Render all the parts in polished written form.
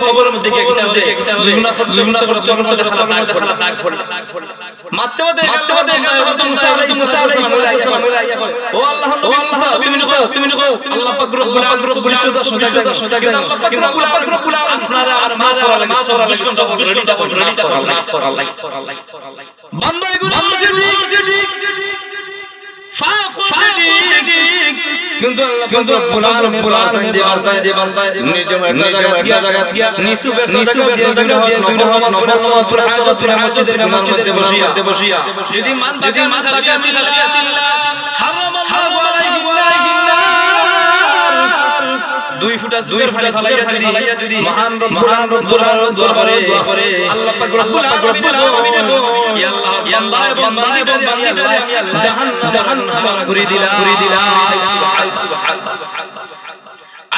খবরের মধ্যে গুনাহ করে চরম মধ্যে খালা দাগ পড়ে মারতে মুসা আলাইহিস সালাম ও আল্লাহ তুমি নিকো আল্লাহ পাক রব্বুল আলামিন আল্লাহ পাক রব্বুল আলামিন আপনারা আর মাফ করা লাগে মাফ করা লাগে বান্দা এগুলো কিন্তু রব্বুল আলামিন নিজে একটা জায়গা দিয়া নিচু একটা জায়গা দিয়া নফল মসজিদের মধ্যে বসিয়া যদি মাথা কামিল্লাহ হারামাল্লাহু আলাইহি দুই ফুটা ফালাইয়া যদি মহান রব্বুল আলামিন দোয়া করে আল্লাহ পাক রব্বুল আলামিন ইয়া আল্লাহ বান্দাটারে আমি জাহান্নাম করে দিলাম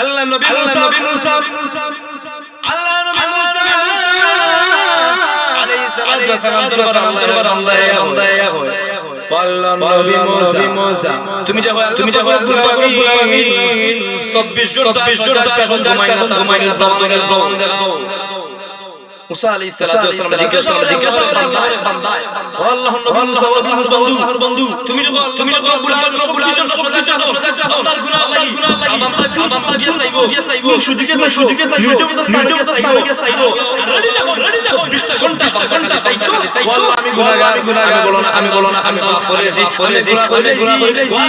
আল্লাহ নবী মুসা আলাইহিস সালাতু ওয়াস সালাম দরবার আল্লাহ নবী মুসা তুমি দেখো রব্বুল আলামিন 24 ঘন্টা ঘুমাই না প্রমাণ দাও মুসা আলাইহিস সালাতু ওয়াস সালাম জিজ্ঞাসা বান্দা ও আল্লাহ নবী মুসা বন্ধু তুমি দেখো রব্বুল আলামিন সদা বান্দার গুনাহ বান্দা দিয়ে চাইবো সুদিকে নির্জম স্থানে চাইবো রেডি দেখো 24 ঘন্টা চাইতো আল্লাহ আমি গুনাহগার আমি বলো না আমি পাপ করেছি গুনাহ করেছি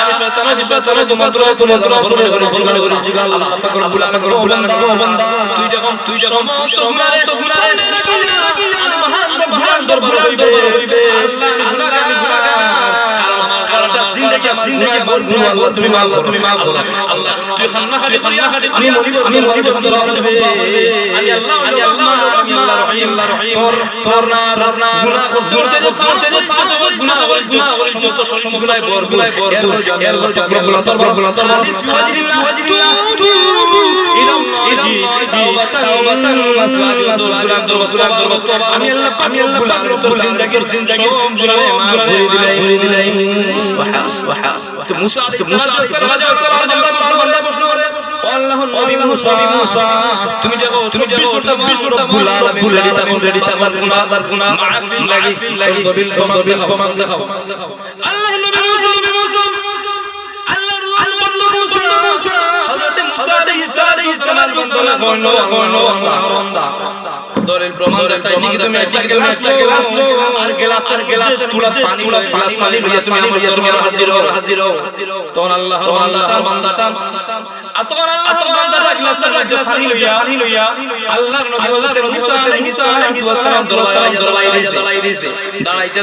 আমি শয়তান তোমার করেছি আল্লাহ পাক রব্বুল আলামিন বান্দা তুই যখন সমস্ত গুনাহের মহান দরবার হইবে আল্লাহ আমি গুনাহগার সারাটা জিন্দেগি আমার গুনাহ আল্লাহ তুমি মাফ করো আল্লাহ তুই খান্না আমি মরিব দরবার হইবে আমি আল্লাহ রহিম তোর না গুনাহ করতে গুনাহ সমস্ত গুনাহ ভরপুর এর রব্বুল আমি আল্লাহ পাক রব্বুল জিন্দেগির সব গুনাহ মাফ করে দিলাই তো মুসা আলাইহিস সালাম বান্দা প্রশ্ন করে আল্লাহ নবী মুসা তুমি দেখো 24 ঘন্টা রব্বুল আলামিন রেডি থাকার গুনাহ মাফি লাগি দলিল প্রমাণ দেখাও আল্লাহ নবী মুসা আল্লাহর মুসা হযরত মুসা আলাইহিস সালাম বান্দা দলিল প্রমাণ দেখাই তুমি একটা গ্লাস লো আর গ্লাসের পুরো পানি লইয়া তুমি হাজির হও তখন আল্লাহর বান্দাটা আতর আল্লাহর বান্দাটা গ্লাসের মধ্যে পানি লইয়া আল্লাহর নবী হযরত মুসা আলাইহিস সালাম দরবারে দাঁড়াইছে দাঁড়াইতে